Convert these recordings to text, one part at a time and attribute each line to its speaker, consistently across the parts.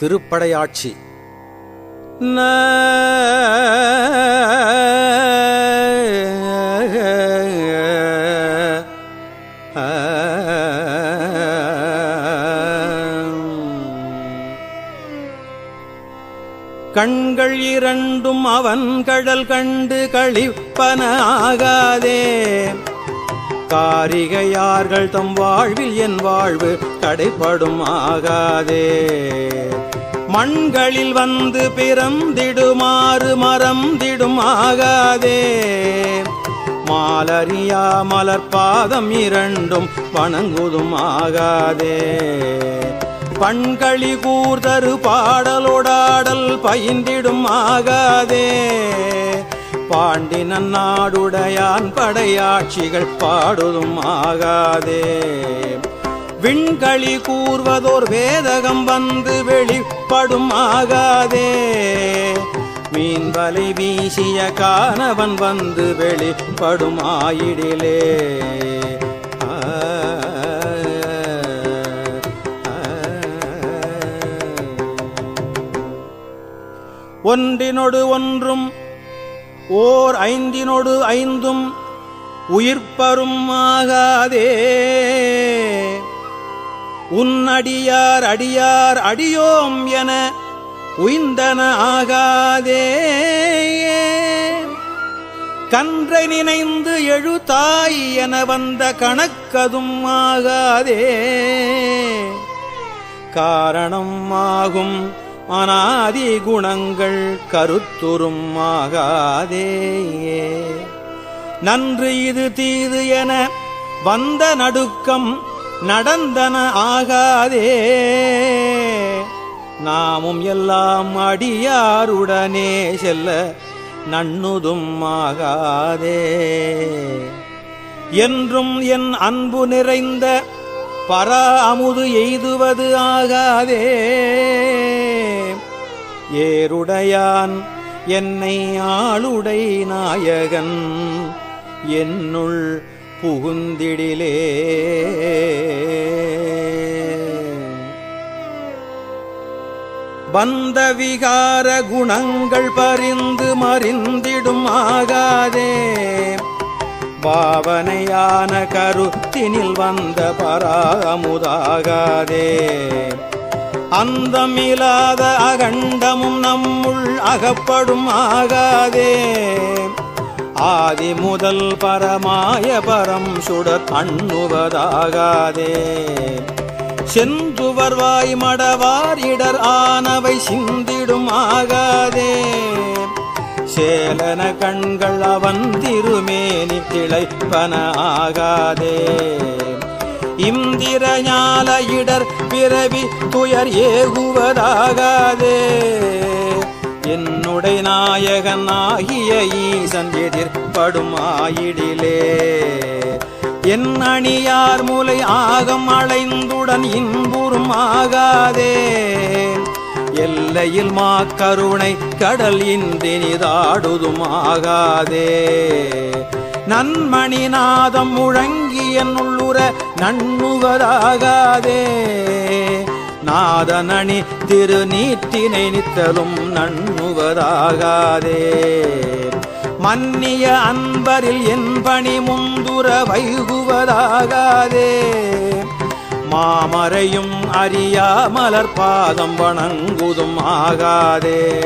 Speaker 1: திருப்படையாட்சி. கண்கள் இரண்டும் அவன் கடல் கண்டு களிப்பன ஆகாதே. காரிகையார்கள் தம் வாழ்வில் என் வாழ்வு கடைப்படும் ஆகாதே. மண்களில் வந்து பிறந்திடுமாறு மறந்திடும் ஆகாதே. மாலறியா மலர்பாதம் இரண்டும் வணங்குதும் ஆகாதே. பண்களி கூர்தரு பாடலோடாடல் பயின்றிடும் ஆகாதே. பாண்டி நன்னாடுடையான் படையாட்சிகள் பாடுதும் ஆகாதே. விண்களி கூர்வதோர் வேதகம் வந்து வெளிப்படும் ஆகாதே. மீன்வலை வீசிய கானவன் வந்து வெளிப்படும் ஆயிடிலே. ஒன்றினொடு ஒன்றும் ஓர் ஐந்தினொடு ஐந்தும் உயிர்ப்பரும் ஆகாதே. உன்னடியார் அடியார் அடியோம் என உய்ந்தன ஆகாதே. கன்றை நினைந்து எழுதாய் என வந்த கணக்கதும் ஆகாதே. காரணம் ஆகும் அனாதி குணங்கள் கருத்துரும் ஆகாதே. நன்று இது தீது என வந்த நடுக்கம் நடந்தன ஆகாதே. நாமும் எல்லாம் அடியாருடனே செல்ல நன்னுதும் ஆகாதே. என்றும் என் அன்பு நிறைந்த பரா அமுது எய்துவது ஆகாதே. ஏருடையான் என்னை ஆளுடை நாயகன் என்னுள் புகுந்திடிலே. பந்த விகார குணங்கள் பறிந்து மறிந்திடும் ஆகாதே. பாவனையான கருத்தினில் வந்த பராமுதாகாதே. அந்தமில்லாத அகண்டமும் நம்முள் அகப்படும் ஆகாதே. ஆதி முதல் பரமாய பரம் சுடர் அண்ணுவதாகாதே. செந்துவர் வாய் மடவார் இடர் ஆனவை சிந்திடும் ஆகாதே. சேலன கண்கள் அவன் திருமேனி திளைப்பன ஆகாதே. இந்திர ஞால இடர் பிறவி துயர் ஏகுவதாகாதே. என்னுடை நாயகன் ஆகிய ஈசன் எதிர்ப்படும் ஆயிடிலே. என் அணியார் மூலை ஆகம் அளைந்துடன் இன்புறும் ஆகாதே. எல்லையில் மாக்கருணை கடல் இன்றினிதாடுதும் ஆகாதே. நன்மணி நாதம் முழங்கி என்னுள்ளுற நண்ணுவதாகாதே. நாதனணி திருநீற்றினை நித்தலும் நண்ணுவதாகாதே. மன்னிய அன்பரில் என் பணி முந்துர வைகுவதாகாதே. மாமரையும் அறியா மலர்பாதம் வணங்குதும் ஆகாதே.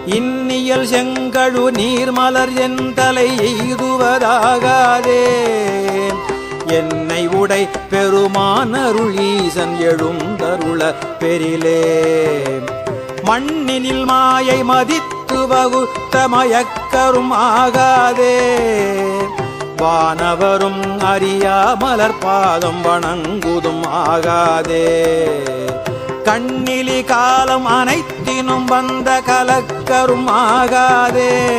Speaker 1: இன்னியல் செங்கழு நீர்மலர் என் தலை எய்துவதாகாதே. என்னை உடை பெருமான் அருளீசன் எழுந்தருள பெரிலே. மண்ணினில் மாயை மதித்து வகுத்த மயக்கரும் ஆகாதே. வானவரும் அறியா மலர்பாதம் வணங்குதும் ஆகாதே. கண்ணிலி காலம் அனைத்தினும் வந்த கலக்கரும் ஆகாதே.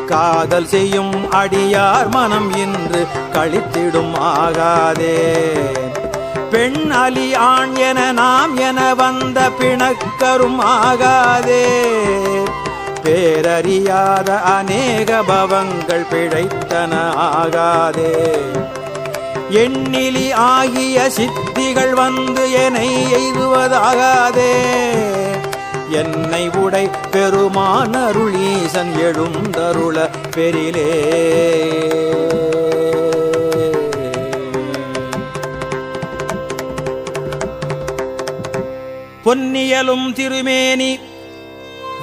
Speaker 1: காதல் செய்யும் அடியார் மனம் இன்று கழித்திடும் ஆகாதே. பெண் அலி ஆண் என நாம் என வந்த பிணக்கரும் ஆகாதே. பேரறியாத அநேக பவங்கள் பிழைத்தன ஆகாதே. எண்ணிலி ஆகிய சித்திகள் வந்து என்னை எய்துவதாகாதே. என்னை உடை பெருமான் அருளீசன் எழுந்தருள பெரிலே. பொன்னியலும் திருமேனி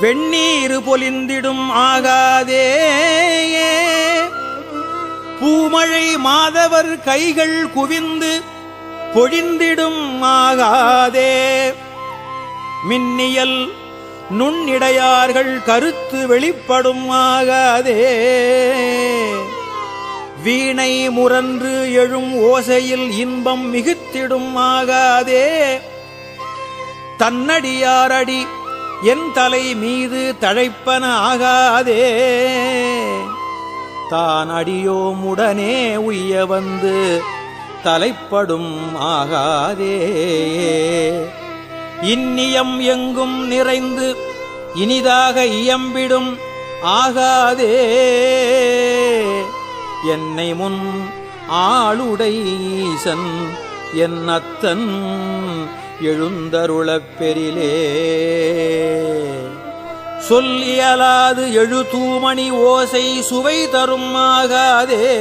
Speaker 1: வெண்ணீரு பொலிந்திடும் ஆகாதே. பூமழை மாதவர் கைகள் குவிந்து பொழிந்திடும் ஆகாதே. மின்னியல் நுண்ணிடையார்கள் கருத்து வெளிப்படும் ஆகாதே. வீணை முரன்று எழும் ஓசையில் இன்பம் மிகுத்திடும் ஆகாதே. தன்னடியாரடி என் தலை மீது தழைப்பன ஆகாதே. தான் அடியோமுடனே உய்ய வந்து தலைப்படும் ஆகாதே. இன்னியம் எங்கும் நிறைந்து இனிதாக இயம்பிடும் ஆகாதே. என்னை முன் ஆளுடை ஈசன் என் அத்தன் எழுந்தருளப் பெரிலே. சொல்லியலாது எழு தூமணி ஓசை சுவை தரும் ஆகாதே.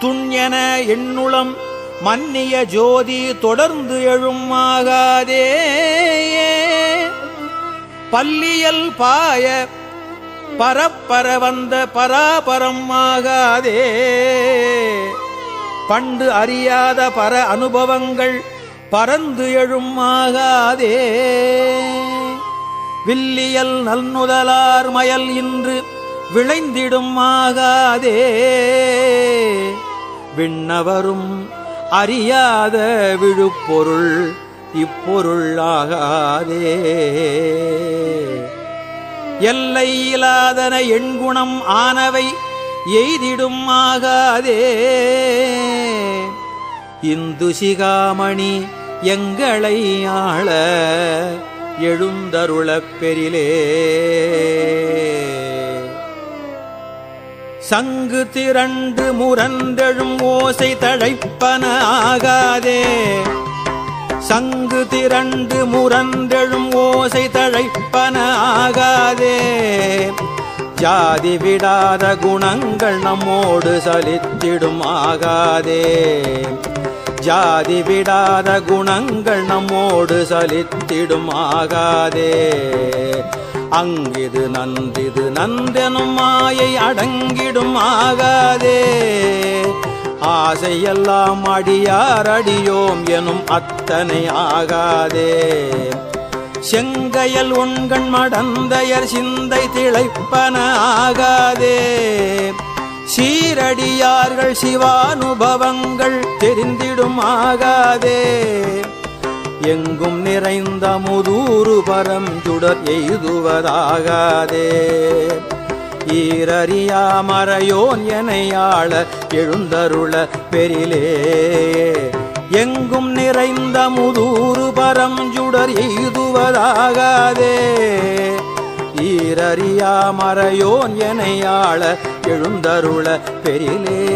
Speaker 1: துண்யன எண்ணுளம் மன்னிய ஜோதி தொடர்ந்து எழும் ஆகாதே. பல்லியல் பாய பரப்பர வந்த பராபரம் ஆகாதே. பண்டு அறியாத பர அனுபவங்கள் பரந்து எழும் ஆகாதே. வில்லியல் நல்நுதலார் மயல் இன்று விளைந்திடும் ஆகாதே. விண்ணவரும் அறியாத விழுப்பொருள் இப்பொருள் ஆகாதே. எல்லையிலாதன எண்குணம் ஆனவை எய்திடும் ஆகாதே. இந்து சிகாமணி எங்களை ஆள எழுந்தருளப் பெரிலே. சங்கு திரண்டு முரண்டெழும் ஓசை தழைப்பன ஆகாதே. சங்கு திரண்டு முரண்டெழும் ஓசை தழைப்பன ஆகாதே. ஜாதி விடாத குணங்கள் நம்மோடு சலித்திடும் ஆகாதே. ஜாதி விடாத குணங்கள் நம்மோடு சலித்திடும் ஆகாதே. அங்கிது நன்றிது நந்தெனும் மாயை அடங்கிடும் ஆகாதே. ஆசையெல்லாம் அடியார் அடியோம் எனும் அத்தனை ஆகாதே. செங்கையல் உண்கண் மடந்தையர் சிந்தை திளைப்பன ஆகாதே. சீரடியார்கள் சிவானுபவங்கள் தெரிந்திடும் ஆகாதே. எங்கும் நிறைந்த முதூறு பரஞ்சுடர் எய்துவதாகாதே. ஈரறியாமறையோன் எனையாள எழுந்தருள பெரிலே. எங்கும் நிறைந்த முதூறு பரஞ்சுடர் எய்துவதாகாதே. ஈரறியாமறையோன் எனையாள எழுந்தருள பெரிலே.